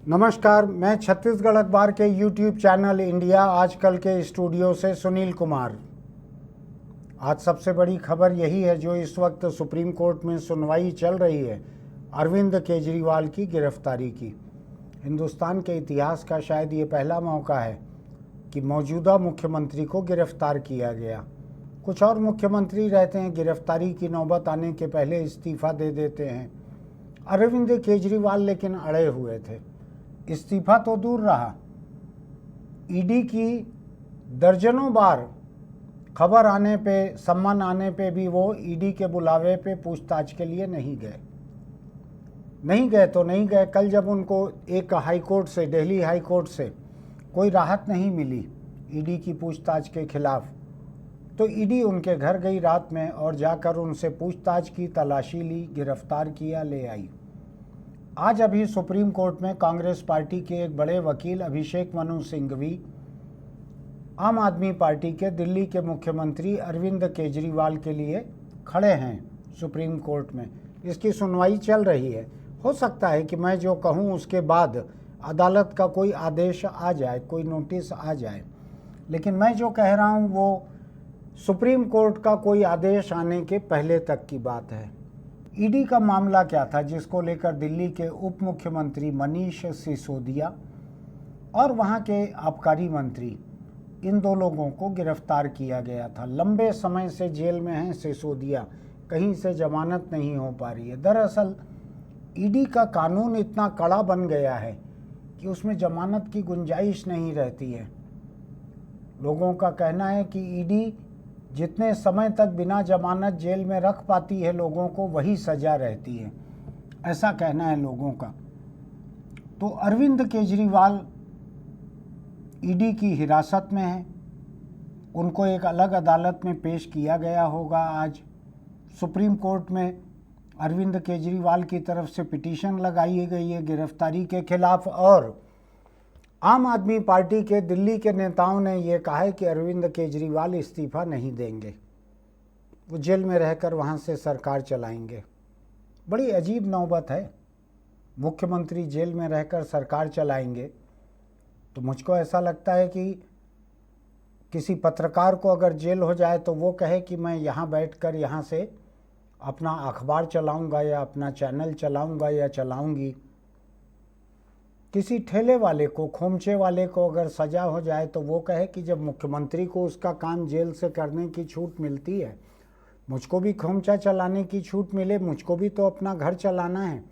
नमस्कार, मैं छत्तीसगढ़ अखबार के यूट्यूब चैनल इंडिया आजकल के स्टूडियो से सुनील कुमार। आज सबसे बड़ी खबर यही है जो इस वक्त सुप्रीम कोर्ट में सुनवाई चल रही है, अरविंद केजरीवाल की गिरफ्तारी की। हिंदुस्तान के इतिहास का शायद ये पहला मौका है कि मौजूदा मुख्यमंत्री को गिरफ्तार किया गया। कुछ और मुख्यमंत्री रहते हैं, गिरफ्तारी की नौबत आने के पहले इस्तीफा दे देते हैं। अरविंद केजरीवाल लेकिन अड़े हुए थे। इस्तीफा तो दूर रहा, ईडी की दर्जनों बार खबर आने पे, सम्मन आने पे भी वो ईडी के बुलावे पे पूछताछ के लिए नहीं गए। तो नहीं गए। कल जब उनको एक हाईकोर्ट से, दिल्ली हाईकोर्ट से कोई राहत नहीं मिली ईडी की पूछताछ के खिलाफ, तो ईडी उनके घर गई रात में और जाकर उनसे पूछताछ की, तलाशी ली, गिरफ्तार किया, ले आई। आज अभी सुप्रीम कोर्ट में कांग्रेस पार्टी के एक बड़े वकील अभिषेक मनु सिंघवी आम आदमी पार्टी के दिल्ली के मुख्यमंत्री अरविंद केजरीवाल के लिए खड़े हैं सुप्रीम कोर्ट में। इसकी सुनवाई चल रही है। हो सकता है कि मैं जो कहूं उसके बाद अदालत का कोई आदेश आ जाए, कोई नोटिस आ जाए, लेकिन मैं जो कह रहा हूं वो सुप्रीम कोर्ट का कोई आदेश आने के पहले तक की बात है। ईडी का मामला क्या था जिसको लेकर दिल्ली के उप मुख्यमंत्री मनीष सिसोदिया और वहां के आबकारी मंत्री, इन दो लोगों को गिरफ्तार किया गया था। लंबे समय से जेल में हैं सिसोदिया, कहीं से जमानत नहीं हो पा रही है। दरअसल ईडी का कानून इतना कड़ा बन गया है कि उसमें जमानत की गुंजाइश नहीं रहती है। लोगों का कहना है कि ईडी जितने समय तक बिना जमानत जेल में रख पाती है लोगों को, वही सजा रहती है, ऐसा कहना है लोगों का। तो अरविंद केजरीवाल ईडी की हिरासत में है। उनको एक अलग अदालत में पेश किया गया होगा आज। सुप्रीम कोर्ट में अरविंद केजरीवाल की तरफ से पिटीशन लगाई गई है गिरफ्तारी के खिलाफ, और आम आदमी पार्टी के दिल्ली के नेताओं ने यह कहा है कि अरविंद केजरीवाल इस्तीफा नहीं देंगे, वो जेल में रहकर वहां से सरकार चलाएंगे। बड़ी अजीब नौबत है, मुख्यमंत्री जेल में रहकर सरकार चलाएंगे। तो मुझको ऐसा लगता है कि किसी पत्रकार को अगर जेल हो जाए तो वो कहे कि मैं यहाँ बैठकर यहाँ से अपना अखबार चलाऊंगा या अपना चैनल चलाऊंगा या चलाऊंगी। किसी ठेले वाले को, खोमचे वाले को अगर सजा हो जाए तो वो कहे कि जब मुख्यमंत्री को उसका काम जेल से करने की छूट मिलती है, मुझको भी खोमचा चलाने की छूट मिले। मुझको भी तो अपना घर चलाना है,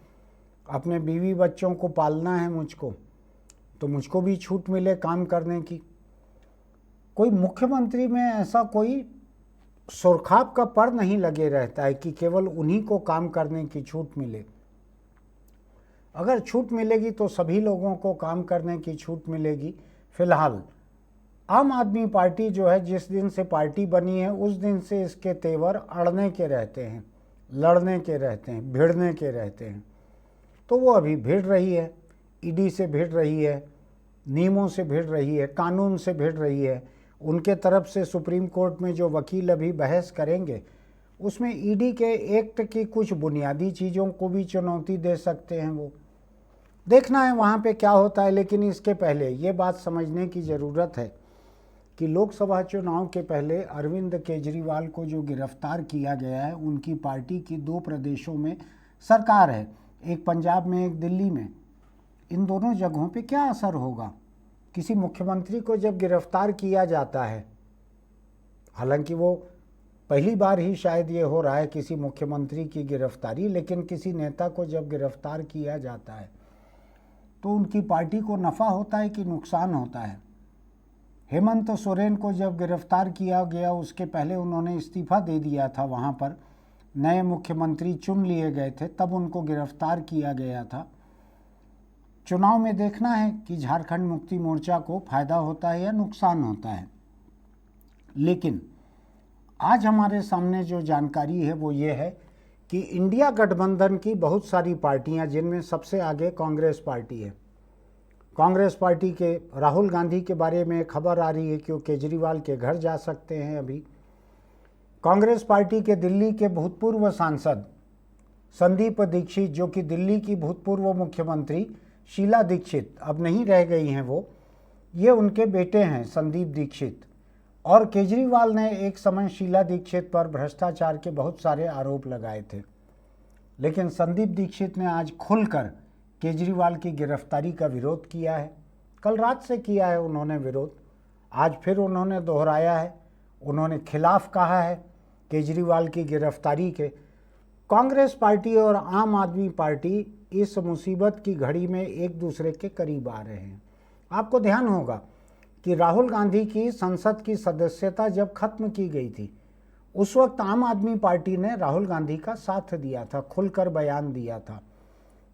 अपने बीवी बच्चों को पालना है मुझको, तो मुझको भी छूट मिले काम करने की। कोई मुख्यमंत्री में ऐसा कोई सुरखाब का पर नहीं लगे रहता है कि केवल उन्हीं को काम करने की छूट मिले। अगर छूट मिलेगी तो सभी लोगों को काम करने की छूट मिलेगी। फिलहाल आम आदमी पार्टी जो है, जिस दिन से पार्टी बनी है उस दिन से इसके तेवर अड़ने के रहते हैं, लड़ने के रहते हैं, भिड़ने के रहते हैं। तो वो अभी भिड़ रही है, ईडी से भिड़ रही है, नियमों से भिड़ रही है, कानून से भिड़ रही है। उनके तरफ से सुप्रीम कोर्ट में जो वकील अभी बहस करेंगे उसमें ईडी के एक्ट की कुछ बुनियादी चीज़ों को भी चुनौती दे सकते हैं। वो देखना है वहाँ पे क्या होता है। लेकिन इसके पहले ये बात समझने की ज़रूरत है कि लोकसभा चुनाव के पहले अरविंद केजरीवाल को जो गिरफ्तार किया गया है, उनकी पार्टी की दो प्रदेशों में सरकार है, एक पंजाब में, एक दिल्ली में। इन दोनों जगहों पे क्या असर होगा? किसी मुख्यमंत्री को जब गिरफ्तार किया जाता है, हालांकि वो पहली बार ही शायद ये हो रहा है किसी मुख्यमंत्री की गिरफ्तारी, लेकिन किसी नेता को जब गिरफ्तार किया जाता है तो उनकी पार्टी को नफ़ा होता है कि नुकसान होता है? हेमंत सोरेन को जब गिरफ्तार किया गया उसके पहले उन्होंने इस्तीफा दे दिया था, वहाँ पर नए मुख्यमंत्री चुन लिए गए थे, तब उनको गिरफ्तार किया गया था। चुनाव में देखना है कि झारखंड मुक्ति मोर्चा को फायदा होता है या नुकसान होता है। लेकिन आज हमारे सामने जो जानकारी है वो ये है कि इंडिया गठबंधन की बहुत सारी पार्टियां, जिनमें सबसे आगे कांग्रेस पार्टी है, कांग्रेस पार्टी के राहुल गांधी के बारे में खबर आ रही है कि वो केजरीवाल के घर जा सकते हैं। अभी कांग्रेस पार्टी के दिल्ली के भूतपूर्व सांसद संदीप दीक्षित, जो कि दिल्ली की भूतपूर्व मुख्यमंत्री शीला दीक्षित अब नहीं रह गई हैं वो, ये उनके बेटे हैं संदीप दीक्षित। और केजरीवाल ने एक समय शीला दीक्षित पर भ्रष्टाचार के बहुत सारे आरोप लगाए थे, लेकिन संदीप दीक्षित ने आज खुलकर केजरीवाल की गिरफ्तारी का विरोध किया है। कल रात से किया है उन्होंने विरोध, आज फिर उन्होंने दोहराया है। उन्होंने खिलाफ कहा है केजरीवाल की गिरफ्तारी के। कांग्रेस पार्टी और आम आदमी पार्टी इस मुसीबत की घड़ी में एक दूसरे के करीब आ रहे हैं। आपको ध्यान होगा कि राहुल गांधी की संसद की सदस्यता जब खत्म की गई थी, उस वक्त आम आदमी पार्टी ने राहुल गांधी का साथ दिया था, खुलकर बयान दिया था।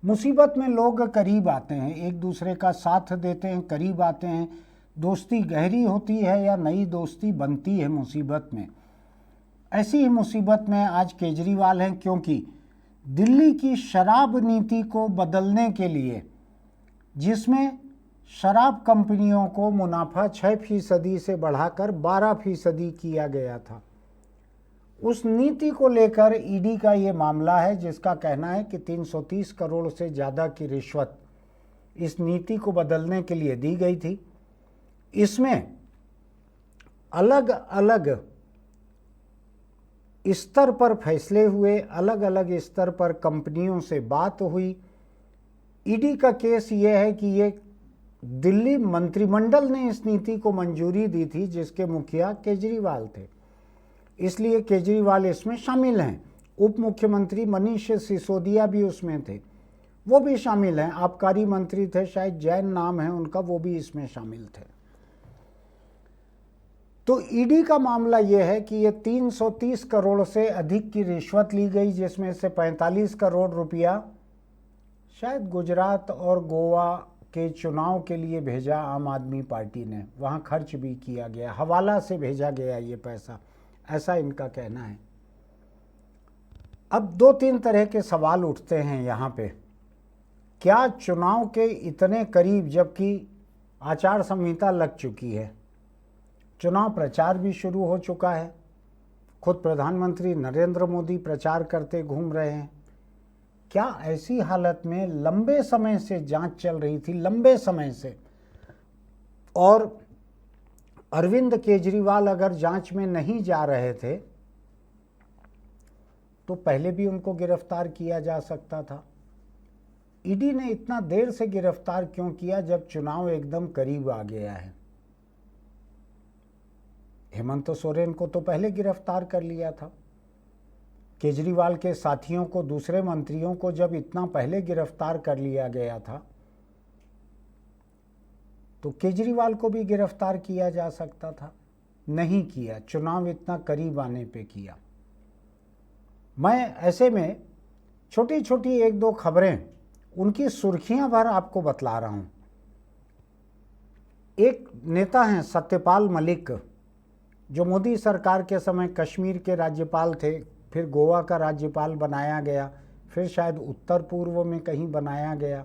मुसीबत में लोग करीब आते हैं, एक दूसरे का साथ देते हैं, करीब आते हैं। दोस्ती गहरी होती है या नई दोस्ती बनती है मुसीबत में। ऐसी ही मुसीबत में आज केजरीवाल हैं, क्योंकि दिल्ली की शराब नीति को बदलने के लिए, जिसमें शराब कंपनियों को मुनाफा 6% से बढ़ाकर 12% किया गया था, उस नीति को लेकर ईडी का ये मामला है, जिसका कहना है कि 330 करोड़ से ज़्यादा की रिश्वत इस नीति को बदलने के लिए दी गई थी। इसमें अलग अलग स्तर पर फैसले हुए, अलग अलग स्तर पर कंपनियों से बात हुई। ईडी का केस ये है कि ये दिल्ली मंत्रिमंडल ने इस नीति को मंजूरी दी थी, जिसके मुखिया केजरीवाल थे, इसलिए केजरीवाल इसमें शामिल हैं। उप मुख्यमंत्री मनीष सिसोदिया भी उसमें थे, वो भी शामिल हैं। आबकारी मंत्री थे, शायद जैन नाम है उनका, वो भी इसमें शामिल थे। तो ईडी का मामला यह है कि ये 330 करोड़ से अधिक की रिश्वत ली गई, जिसमें से 45 करोड़ रुपया शायद गुजरात और गोवा के चुनाव के लिए भेजा आम आदमी पार्टी ने, वहाँ खर्च भी किया गया, हवाला से भेजा गया ये पैसा, ऐसा इनका कहना है। अब 2-3 तरह के सवाल उठते हैं यहाँ पे। क्या चुनाव के इतने करीब, जबकि आचार संहिता लग चुकी है, चुनाव प्रचार भी शुरू हो चुका है, खुद प्रधानमंत्री नरेंद्र मोदी प्रचार करते घूम रहे हैं, क्या ऐसी हालत में लंबे समय से जांच चल रही थी, लंबे समय से, और अरविंद केजरीवाल अगर जांच में नहीं जा रहे थे तो पहले भी उनको गिरफ्तार किया जा सकता था। ईडी ने इतना देर से गिरफ्तार क्यों किया जब चुनाव एकदम करीब आ गया है? हेमंत सोरेन को तो पहले गिरफ्तार कर लिया था। केजरीवाल के साथियों को, दूसरे मंत्रियों को जब इतना पहले गिरफ्तार कर लिया गया था, तो केजरीवाल को भी गिरफ्तार किया जा सकता था, नहीं किया, चुनाव इतना करीब आने पे किया। मैं ऐसे में छोटी छोटी 1-2 खबरें, उनकी सुर्खियां भर आपको बतला रहा हूं। एक नेता हैं सत्यपाल मलिक, जो मोदी सरकार के समय कश्मीर के राज्यपाल थे, फिर गोवा का राज्यपाल बनाया गया, फिर शायद उत्तर पूर्व में कहीं बनाया गया।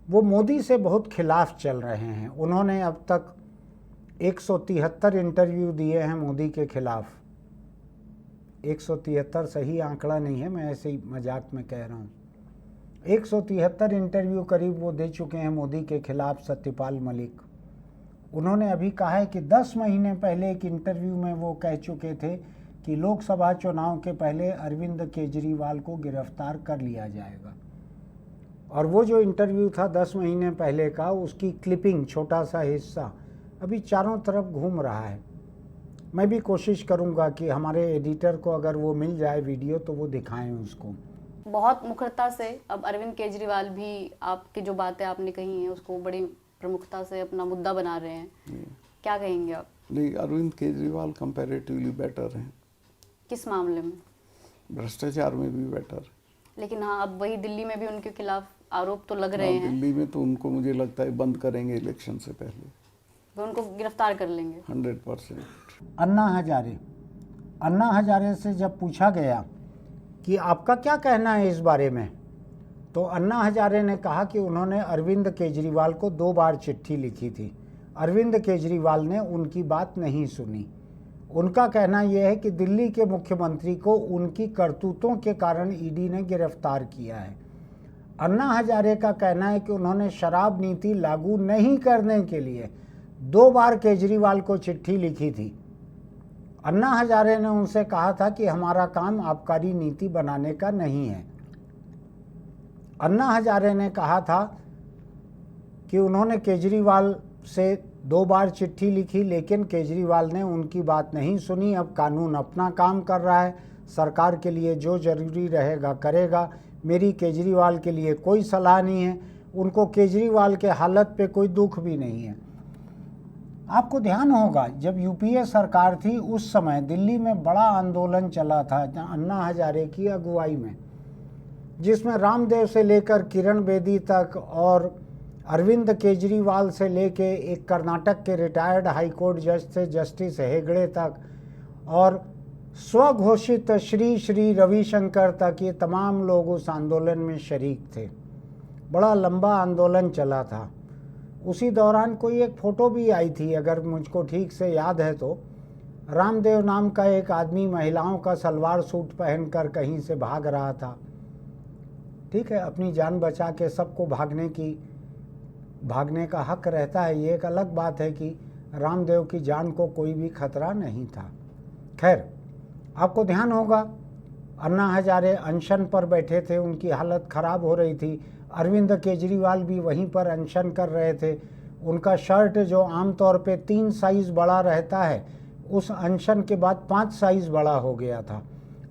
वो मोदी से बहुत खिलाफ चल रहे हैं। उन्होंने अब तक 173 इंटरव्यू दिए हैं मोदी के खिलाफ। 173 सही आंकड़ा नहीं है, मैं ऐसे ही मजाक में कह रहा हूँ। 173 इंटरव्यू करीब वो दे चुके हैं मोदी के खिलाफ, सत्यपाल मलिक। उन्होंने अभी कहा है कि 10 महीने पहले एक इंटरव्यू में वो कह चुके थे कि लोकसभा चुनाव के पहले अरविंद केजरीवाल को गिरफ्तार कर लिया जाएगा। और वो जो इंटरव्यू था 10 महीने पहले का, उसकी क्लिपिंग, छोटा सा हिस्सा अभी चारों तरफ घूम रहा है। मैं भी कोशिश करूंगा कि हमारे एडिटर को अगर वो मिल जाए वीडियो तो वो दिखाएं उसको। बहुत मुखरता से अब अरविंद केजरीवाल भी आपकी जो बातें आपने कही हैं उसको बड़ी प्रमुखता से अपना मुद्दा बना रहे हैं, क्या कहेंगे आप? नहीं, अरविंद केजरीवाल कंपैरेटिवली बेटर हैं। किस मामले में? भ्रष्टाचार में भी बेटर। लेकिन हाँ, अब वही दिल्ली में भी उनके खिलाफ आरोप तो लग रहे हैं। दिल्ली में तो उनको मुझे लगता है बंद करेंगे इलेक्शन से पहले, वो उनको गिरफ्तार कर लेंगे 100%। अन्ना हजारे से जब पूछा गया कि आपका क्या कहना है इस बारे में, तो अन्ना हजारे ने कहा कि उन्होंने अरविंद केजरीवाल को 2 बार चिट्ठी लिखी थी। अरविंद केजरीवाल ने उनकी बात नहीं सुनी। उनका कहना यह है कि दिल्ली के मुख्यमंत्री को उनकी करतूतों के कारण ईडी ने गिरफ्तार किया है। अन्ना हजारे का कहना है कि उन्होंने शराब नीति लागू नहीं करने के लिए 2 बार केजरीवाल को चिट्ठी लिखी थी। अन्ना हजारे ने उनसे कहा था कि हमारा काम आबकारी नीति बनाने का नहीं है। अन्ना हजारे ने कहा था कि उन्होंने केजरीवाल से 2 बार चिट्ठी लिखी, लेकिन केजरीवाल ने उनकी बात नहीं सुनी। अब कानून अपना काम कर रहा है, सरकार के लिए जो जरूरी रहेगा करेगा। मेरी केजरीवाल के लिए कोई सलाह नहीं है, उनको केजरीवाल के हालत पे कोई दुख भी नहीं है। आपको ध्यान होगा जब यूपीए सरकार थी उस समय दिल्ली में बड़ा आंदोलन चला था अन्ना हजारे की अगुवाई में, जिसमें रामदेव से लेकर किरण बेदी तक और अरविंद केजरीवाल से लेके एक कर्नाटक के रिटायर्ड हाईकोर्ट जज थे जस्टिस हेगड़े तक और स्वघोषित श्री श्री रविशंकर तक, ये तमाम लोग उस आंदोलन में शरीक थे। बड़ा लंबा आंदोलन चला था। उसी दौरान कोई एक फ़ोटो भी आई थी, अगर मुझको ठीक से याद है तो, रामदेव नाम का एक आदमी महिलाओं का सलवार सूट पहनकर कहीं से भाग रहा था। ठीक है, अपनी जान बचा के सबको भागने का हक रहता है। ये एक अलग बात है कि रामदेव की जान को कोई भी खतरा नहीं था। खैर, आपको ध्यान होगा अन्ना हजारे अनशन पर बैठे थे, उनकी हालत ख़राब हो रही थी। अरविंद केजरीवाल भी वहीं पर अनशन कर रहे थे। उनका शर्ट जो आमतौर पे 3 साइज़ बड़ा रहता है, उस अनशन के बाद 5 साइज़ बड़ा हो गया था।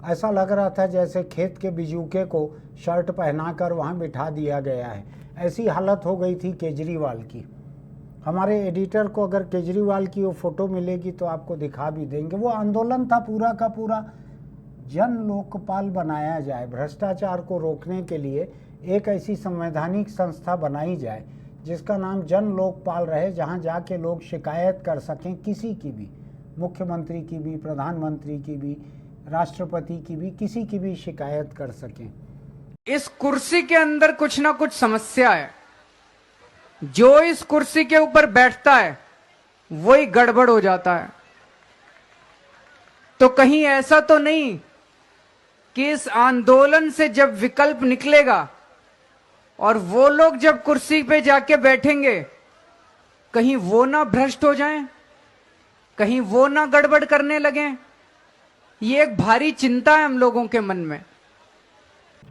ऐसा लग रहा था जैसे खेत के बिजूके को शर्ट पहनाकर वहाँ बिठा दिया गया है। ऐसी हालत हो गई थी केजरीवाल की। हमारे एडिटर को अगर केजरीवाल की वो फ़ोटो मिलेगी तो आपको दिखा भी देंगे। वो आंदोलन था पूरा का पूरा जन लोकपाल बनाया जाए, भ्रष्टाचार को रोकने के लिए एक ऐसी संवैधानिक संस्था बनाई जाए जिसका नाम जन लोकपाल रहे, जहां जाके लोग शिकायत कर सकें किसी की भी, मुख्यमंत्री की भी, प्रधानमंत्री की भी, राष्ट्रपति की भी, किसी की भी शिकायत कर सकें। इस कुर्सी के अंदर कुछ ना कुछ समस्या है। जो इस कुर्सी के ऊपर बैठता है वही गड़बड़ हो जाता है। तो कहीं ऐसा तो नहीं कि इस आंदोलन से जब विकल्प निकलेगा और वो लोग जब कुर्सी पे जाके बैठेंगे, कहीं वो ना भ्रष्ट हो जाएं, कहीं वो ना गड़बड़ करने लगें। ये एक भारी चिंता है हम लोगों के मन में।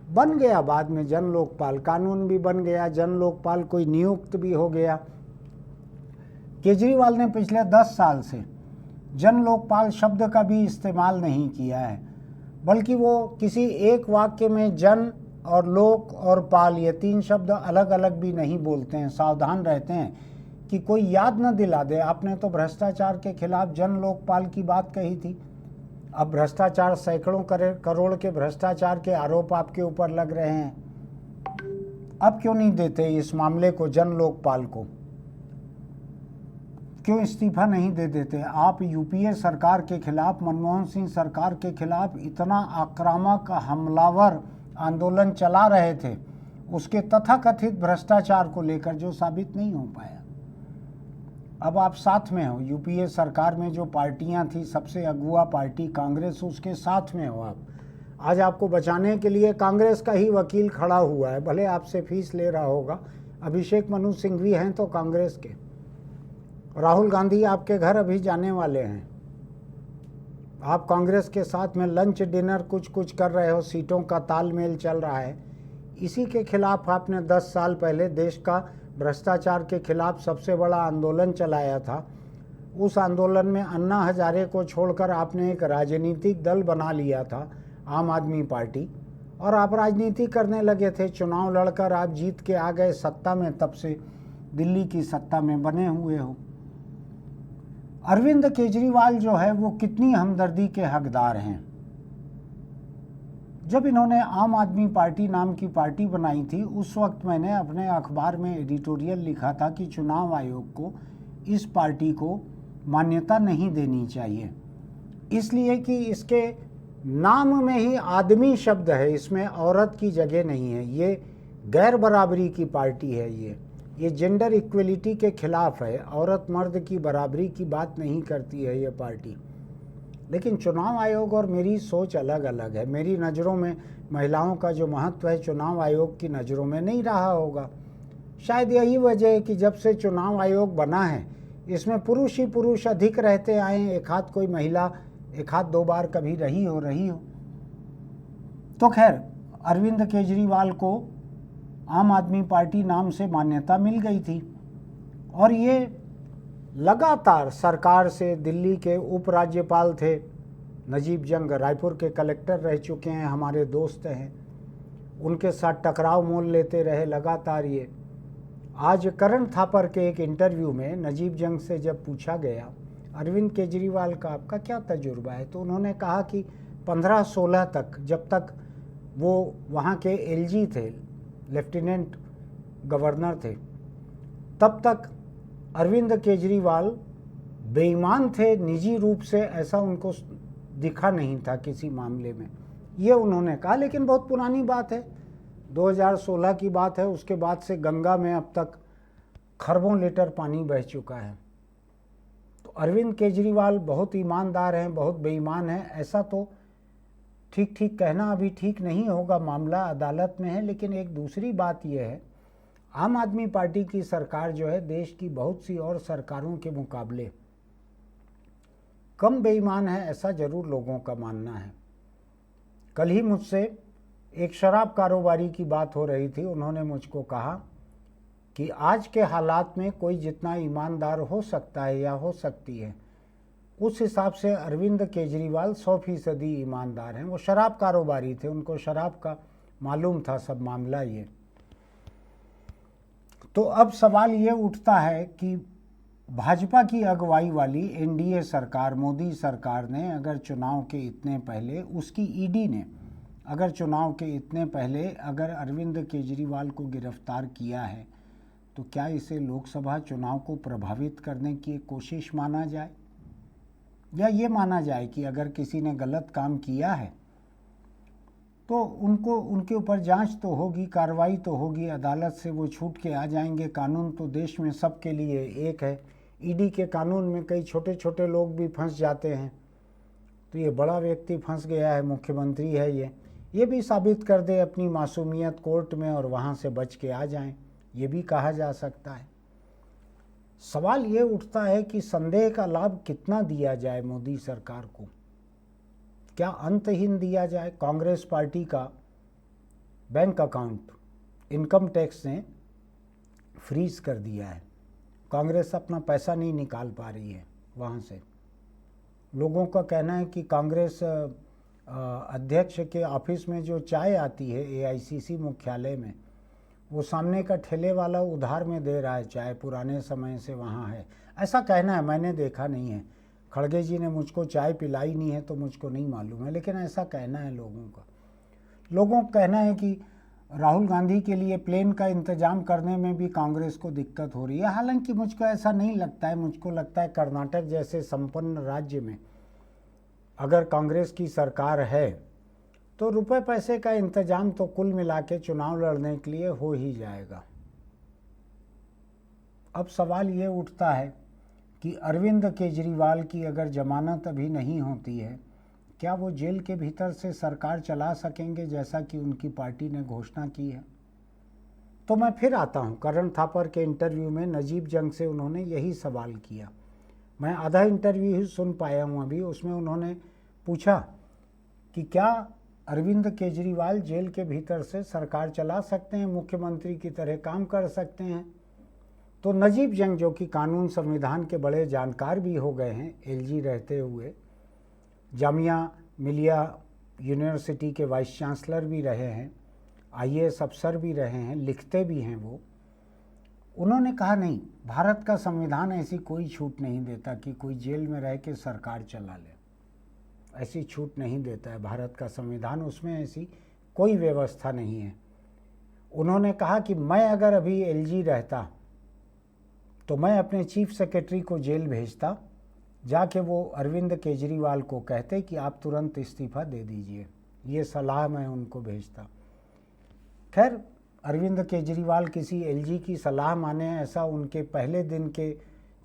बन गया बाद में जन लोकपाल, कानून भी बन गया, जन लोकपाल कोई नियुक्त भी हो गया। केजरीवाल ने पिछले 10 साल से जन लोकपाल शब्द का भी इस्तेमाल नहीं किया है, बल्कि वो किसी एक वाक्य में जन और लोक और पाल, ये 3 शब्द अलग अलग भी नहीं बोलते हैं। सावधान रहते हैं कि कोई याद न दिला दे, आपने तो भ्रष्टाचार के खिलाफ जन लोकपाल की बात कही थी। अब भ्रष्टाचार, सैकड़ों करोड़ के भ्रष्टाचार के आरोप आपके ऊपर लग रहे हैं। अब क्यों नहीं देते इस मामले को जन लोकपाल को? क्यों इस्तीफा नहीं दे देते? आप यूपीए सरकार के खिलाफ, मनमोहन सिंह सरकार के खिलाफ इतना आक्रामक, हमलावर आंदोलन चला रहे थे, उसके तथाकथित भ्रष्टाचार को लेकर, जो साबित नहीं हो पाया। अब आप साथ में हो, यूपीए सरकार में जो पार्टियां थी, सबसे अगुआ पार्टी कांग्रेस, उसके साथ में हो आप। आज आपको बचाने के लिए कांग्रेस का ही वकील खड़ा हुआ है, भले आपसे फीस ले रहा होगा। अभिषेक मनु सिंघवी हैं तो कांग्रेस के। राहुल गांधी आपके घर अभी जाने वाले हैं। आप कांग्रेस के साथ में लंच डिनर कुछ कर रहे हो, सीटों का तालमेल चल रहा है। इसी के खिलाफ आपने 10 साल पहले देश का भ्रष्टाचार के खिलाफ सबसे बड़ा आंदोलन चलाया था। उस आंदोलन में अन्ना हजारे को छोड़कर आपने एक राजनीतिक दल बना लिया था, आम आदमी पार्टी, और आप राजनीति करने लगे थे। चुनाव लड़कर आप जीत के आ गए सत्ता में, तब से दिल्ली की सत्ता में बने हुए हो। अरविंद केजरीवाल जो है वो कितनी हमदर्दी के हकदार हैं। जब इन्होंने आम आदमी पार्टी नाम की पार्टी बनाई थी, उस वक्त मैंने अपने अखबार में एडिटोरियल लिखा था कि चुनाव आयोग को इस पार्टी को मान्यता नहीं देनी चाहिए, इसलिए कि इसके नाम में ही आदमी शब्द है, इसमें औरत की जगह नहीं है। ये गैर बराबरी की पार्टी है। ये जेंडर इक्वलिटी के खिलाफ है। औरत मर्द की बराबरी की बात नहीं करती है ये पार्टी। लेकिन चुनाव आयोग और मेरी सोच अलग अलग है। मेरी नज़रों में महिलाओं का जो महत्व है चुनाव आयोग की नज़रों में नहीं रहा होगा। शायद यही वजह है कि जब से चुनाव आयोग बना है इसमें पुरुष ही पुरुष अधिक रहते आए हैं, एक हाथ कोई महिला एक हाथ 2 बार कभी रही हो। तो खैर अरविंद केजरीवाल को आम आदमी पार्टी नाम से मान्यता मिल गई थी और ये लगातार सरकार से, दिल्ली के उपराज्यपाल थे नजीब जंग, रायपुर के कलेक्टर रह चुके हैं, हमारे दोस्त हैं, उनके साथ टकराव मोल लेते रहे लगातार। ये आज करण थापर के एक इंटरव्यू में नजीब जंग से जब पूछा गया अरविंद केजरीवाल का आपका क्या तजुर्बा है, तो उन्होंने कहा कि 15-16 तक, जब तक वो वहाँ के एलजी थे, लेफ्टिनेंट गवर्नर थे, तब तक अरविंद केजरीवाल बेईमान थे निजी रूप से, ऐसा उनको दिखा नहीं था किसी मामले में, ये उन्होंने कहा। लेकिन बहुत पुरानी बात है, 2016 की बात है। उसके बाद से गंगा में अब तक खरबों लीटर पानी बह चुका है। तो अरविंद केजरीवाल बहुत ईमानदार हैं, बहुत बेईमान हैं, ऐसा तो ठीक कहना अभी ठीक नहीं होगा, मामला अदालत में है। लेकिन एक दूसरी बात यह है, आम आदमी पार्टी की सरकार जो है देश की बहुत सी और सरकारों के मुकाबले कम बेईमान है, ऐसा जरूर लोगों का मानना है। कल ही मुझसे एक शराब कारोबारी की बात हो रही थी, उन्होंने मुझको कहा कि आज के हालात में कोई जितना ईमानदार हो सकता है या हो सकती है, उस हिसाब से अरविंद केजरीवाल 100% ईमानदार हैं। वो शराब कारोबारी थे, उनको शराब का मालूम था सब मामला ये। तो अब सवाल ये उठता है कि भाजपा की अगुवाई वाली एनडीए सरकार, मोदी सरकार ने अगर चुनाव के इतने पहले, उसकी ईडी ने अगर चुनाव के इतने पहले अगर अरविंद केजरीवाल को गिरफ्तार किया है, तो क्या इसे लोकसभा चुनाव को प्रभावित करने की एक कोशिश माना जाए, या ये माना जाए कि अगर किसी ने गलत काम किया है तो उनके ऊपर जांच तो होगी, कार्रवाई तो होगी, अदालत से वो छूट के आ जाएंगे। कानून तो देश में सबके लिए एक है। ईडी के कानून में कई छोटे छोटे लोग भी फंस जाते हैं, तो ये बड़ा व्यक्ति फंस गया है, मुख्यमंत्री है ये भी साबित कर दे अपनी मासूमियत कोर्ट में और वहाँ से बच के आ जाएं, ये भी कहा जा सकता है। सवाल ये उठता है कि संदेह का लाभ कितना दिया जाए मोदी सरकार को, क्या अंतहीन दिया जाए। कांग्रेस पार्टी का बैंक अकाउंट इनकम टैक्स ने फ्रीज कर दिया है, कांग्रेस अपना पैसा नहीं निकाल पा रही है वहाँ से। लोगों का कहना है कि कांग्रेस अध्यक्ष के ऑफिस में जो चाय आती है एआईसीसी मुख्यालय में, वो सामने का ठेले वाला उधार में दे रहा है चाय, पुराने समय से वहाँ है, ऐसा कहना है। मैंने देखा नहीं है, खड़गे जी ने मुझको चाय पिलाई नहीं है तो मुझको नहीं मालूम है, लेकिन ऐसा कहना है लोगों का। लोगों का कहना है कि राहुल गांधी के लिए प्लेन का इंतजाम करने में भी कांग्रेस को दिक्कत हो रही है। हालांकि मुझको ऐसा नहीं लगता है, मुझको लगता है कर्नाटक जैसे संपन्न राज्य में अगर कांग्रेस की सरकार है तो रुपए पैसे का इंतजाम तो कुल मिला के चुनाव लड़ने के लिए हो ही जाएगा। अब सवाल ये उठता है कि अरविंद केजरीवाल की अगर जमानत अभी नहीं होती है, क्या वो जेल के भीतर से सरकार चला सकेंगे जैसा कि उनकी पार्टी ने घोषणा की है। तो मैं फिर आता हूँ, करण थापर के इंटरव्यू में नजीब जंग से उन्होंने यही सवाल किया। मैं आधा इंटरव्यू ही सुन पाया हूँ अभी, उसमें उन्होंने पूछा कि क्या अरविंद केजरीवाल जेल के भीतर से सरकार चला सकते हैं, मुख्यमंत्री की तरह काम कर सकते हैं। तो नजीब जंग, जो कि कानून संविधान के बड़े जानकार भी हो गए हैं, एलजी रहते हुए जामिया मिलिया यूनिवर्सिटी के वाइस चांसलर भी रहे हैं, आईएएस अफसर भी रहे हैं, लिखते भी हैं वो, उन्होंने कहा नहीं, भारत का संविधान ऐसी कोई छूट नहीं देता कि कोई जेल में रह के सरकार चला ले, ऐसी छूट नहीं देता है भारत का संविधान, उसमें ऐसी कोई व्यवस्था नहीं है। उन्होंने कहा कि मैं अगर अभी एलजी रहता तो मैं अपने चीफ सेक्रेटरी को जेल भेजता, जाके वो अरविंद केजरीवाल को कहते कि आप तुरंत इस्तीफा दे दीजिए, ये सलाह मैं उनको भेजता। खैर, अरविंद केजरीवाल किसी एलजी की सलाह माने, ऐसा उनके पहले दिन के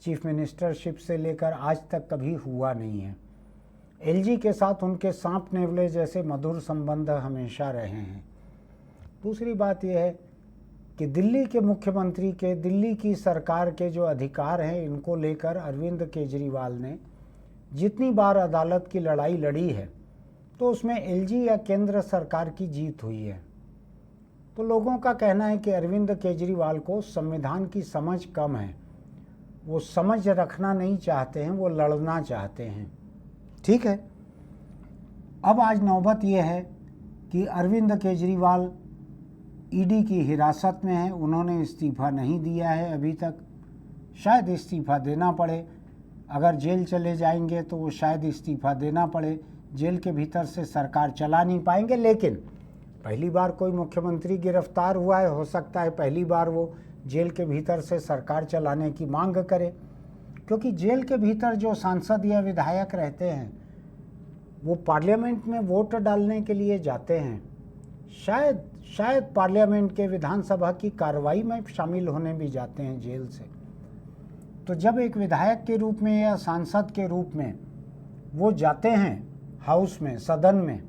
चीफ मिनिस्टरशिप से लेकर आज तक कभी हुआ नहीं है। एलजी के साथ उनके सांप नेवले जैसे मधुर संबंध हमेशा रहे हैं। दूसरी बात यह है कि दिल्ली के मुख्यमंत्री के, दिल्ली की सरकार के जो अधिकार हैं, इनको लेकर अरविंद केजरीवाल ने जितनी बार अदालत की लड़ाई लड़ी है, तो उसमें एलजी या केंद्र सरकार की जीत हुई है। तो लोगों का कहना है कि अरविंद केजरीवाल को संविधान की समझ कम है, वो समझ रखना नहीं चाहते हैं, वो लड़ना चाहते हैं। ठीक है, अब आज नौबत ये है कि अरविंद केजरीवाल ईडी की हिरासत में है, उन्होंने इस्तीफ़ा नहीं दिया है अभी तक। शायद इस्तीफ़ा देना पड़े, अगर जेल चले जाएंगे तो वो शायद इस्तीफ़ा देना पड़े, जेल के भीतर से सरकार चला नहीं पाएंगे। लेकिन पहली बार कोई मुख्यमंत्री गिरफ्तार हुआ है, हो सकता है पहली बार वो जेल के भीतर से सरकार चलाने की मांग करे, क्योंकि जेल के भीतर जो सांसद या विधायक रहते हैं वो पार्लियामेंट में वोट डालने के लिए जाते हैं, शायद पार्लियामेंट के विधानसभा की कार्रवाई में शामिल होने भी जाते हैं जेल से। तो जब एक विधायक के रूप में या सांसद के रूप में वो जाते हैं हाउस में, सदन में,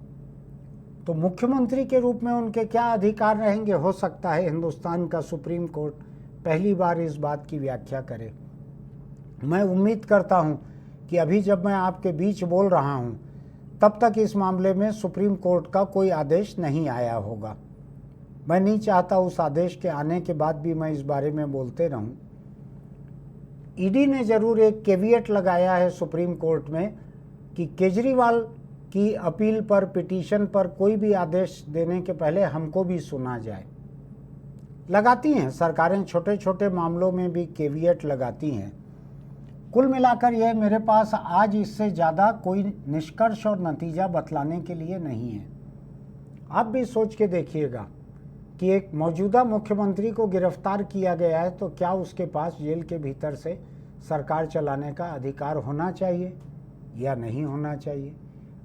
तो मुख्यमंत्री के रूप में उनके क्या अधिकार रहेंगे। हो सकता है हिंदुस्तान का सुप्रीम कोर्ट पहली बार इस बात की व्याख्या करे। मैं उम्मीद करता हूं कि अभी जब मैं आपके बीच बोल रहा हूं, तब तक इस मामले में सुप्रीम कोर्ट का कोई आदेश नहीं आया होगा। मैं नहीं चाहता उस आदेश के आने के बाद भी मैं इस बारे में बोलते रहूं। ईडी ने जरूर एक कैविएट लगाया है सुप्रीम कोर्ट में कि केजरीवाल की अपील पर, पिटीशन पर कोई भी आदेश देने के पहले हमको भी सुना जाए। लगाती हैं सरकारें, छोटे छोटे मामलों में भी कैविएट लगाती हैं। कुल मिलाकर यह मेरे पास आज इससे ज़्यादा कोई निष्कर्ष और नतीजा बतलाने के लिए नहीं है। आप भी सोच के देखिएगा कि एक मौजूदा मुख्यमंत्री को गिरफ्तार किया गया है, तो क्या उसके पास जेल के भीतर से सरकार चलाने का अधिकार होना चाहिए या नहीं होना चाहिए।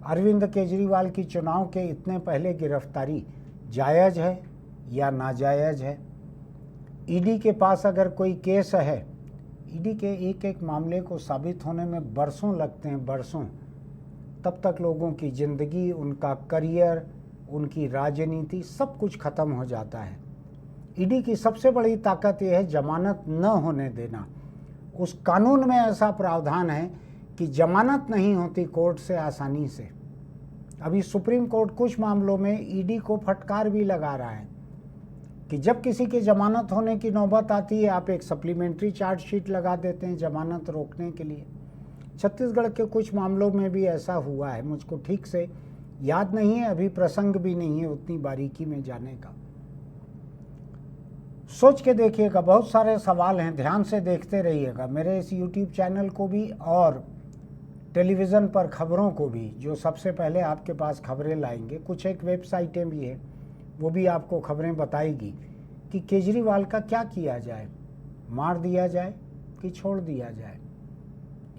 अरविंद केजरीवाल की चुनाव के इतने पहले गिरफ्तारी जायज़ है या नाजायज़ है। ईडी के पास अगर कोई केस है, ईडी के एक एक मामले को साबित होने में बरसों लगते हैं, बरसों। तब तक लोगों की ज़िंदगी, उनका करियर, उनकी राजनीति सब कुछ ख़त्म हो जाता है। ईडी की सबसे बड़ी ताकत यह है जमानत न होने देना। उस कानून में ऐसा प्रावधान है कि जमानत नहीं होती कोर्ट से आसानी से। अभी सुप्रीम कोर्ट कुछ मामलों में ईडी को फटकार भी लगा रहा है कि जब किसी की जमानत होने की नौबत आती है, आप एक सप्लीमेंट्री चार्जशीट लगा देते हैं जमानत रोकने के लिए। छत्तीसगढ़ के कुछ मामलों में भी ऐसा हुआ है, मुझको ठीक से याद नहीं है, अभी प्रसंग भी नहीं है उतनी बारीकी में जाने का। सोच के देखिएगा, बहुत सारे सवाल हैं, ध्यान से देखते रहिएगा। मेरे इस YouTube चैनल को भी और टेलीविज़न पर खबरों को भी, जो सबसे पहले आपके पास खबरें लाएंगे। कुछ एक वेबसाइटें भी हैं, वो भी आपको खबरें बताएगी कि केजरीवाल का क्या किया जाए, मार दिया जाए कि छोड़ दिया जाए।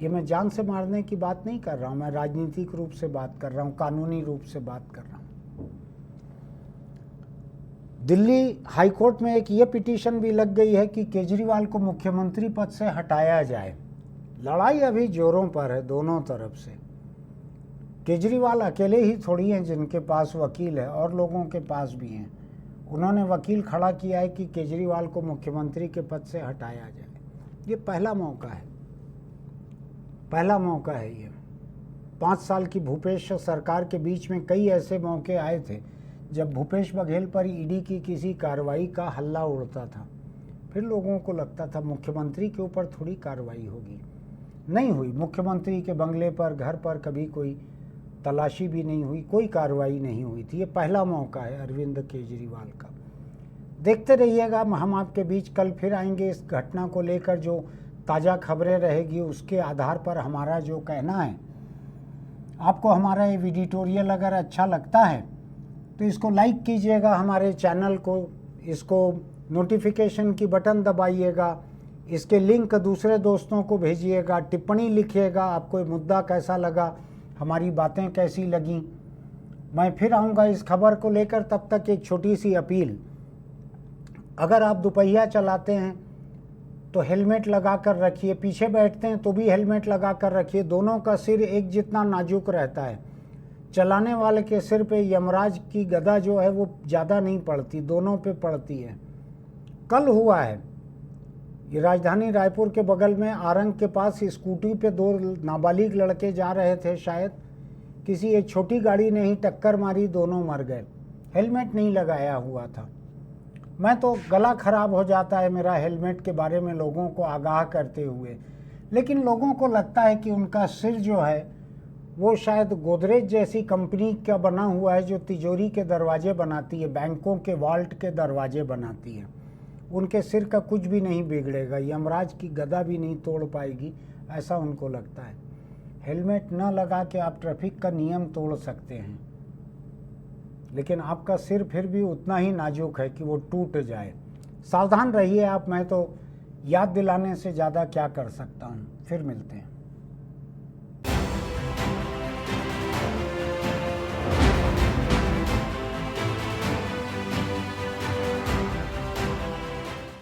ये मैं जान से मारने की बात नहीं कर रहा हूँ, मैं राजनीतिक रूप से बात कर रहा हूँ, कानूनी रूप से बात कर रहा हूँ। दिल्ली हाई कोर्ट में एक ये पिटीशन भी लग गई है कि केजरीवाल को मुख्यमंत्री पद से हटाया जाए। लड़ाई अभी जोरों पर है दोनों तरफ से। केजरीवाल अकेले ही थोड़ी हैं जिनके पास वकील है, और लोगों के पास भी हैं। उन्होंने वकील खड़ा किया है कि केजरीवाल को मुख्यमंत्री के पद से हटाया जाए। ये पहला मौका है, पहला मौका है ये। 5 साल की भूपेश सरकार के बीच में कई ऐसे मौके आए थे जब भूपेश बघेल पर ईडी की किसी कार्रवाई का हल्ला उड़ता था, फिर लोगों को लगता था मुख्यमंत्री के ऊपर थोड़ी कार्रवाई होगी। नहीं हुई। मुख्यमंत्री के बंगले पर, घर पर कभी कोई तलाशी भी नहीं हुई, कोई कार्रवाई नहीं हुई थी। ये पहला मौका है अरविंद केजरीवाल का। देखते रहिएगा, हम आपके बीच कल फिर आएंगे इस घटना को लेकर। जो ताज़ा खबरें रहेगी उसके आधार पर हमारा जो कहना है। आपको हमारा ये एडिटोरियल अगर अच्छा लगता है तो इसको लाइक कीजिएगा, हमारे चैनल को, इसको नोटिफिकेशन की बटन दबाइएगा, इसके लिंक दूसरे दोस्तों को भेजिएगा, टिप्पणी लिखिएगा, आपको ये मुद्दा कैसा लगा, हमारी बातें कैसी लगी। मैं फिर आऊँगा इस खबर को लेकर। तब तक एक छोटी सी अपील, अगर आप दोपहिया चलाते हैं तो हेलमेट लगा कर रखिए, पीछे बैठते हैं तो भी हेलमेट लगा कर रखिए। दोनों का सिर एक जितना नाजुक रहता है। चलाने वाले के सिर पे यमराज की गदा जो है वो ज़्यादा नहीं पड़ती, दोनों पे पड़ती है। कल हुआ है ये राजधानी रायपुर के बगल में आरंग के पास स्कूटी पे 2 नाबालिग लड़के जा रहे थे, शायद किसी एक छोटी गाड़ी ने ही टक्कर मारी, दोनों मर गए। हेलमेट नहीं लगाया हुआ था। मैं तो गला खराब हो जाता है मेरा हेलमेट के बारे में लोगों को आगाह करते हुए, लेकिन लोगों को लगता है कि उनका सिर जो है वो शायद गोदरेज जैसी कंपनी का बना हुआ है जो तिजोरी के दरवाजे बनाती है, बैंकों के वॉल्ट के दरवाजे बनाती है। उनके सिर का कुछ भी नहीं बिगड़ेगा, यमराज की गदा भी नहीं तोड़ पाएगी, ऐसा उनको लगता है। हेलमेट न लगा के आप ट्रैफिक का नियम तोड़ सकते हैं, लेकिन आपका सिर फिर भी उतना ही नाजुक है कि वो टूट जाए। सावधान रहिए आप। मैं तो याद दिलाने से ज़्यादा क्या कर सकता हूँ। फिर मिलते हैं।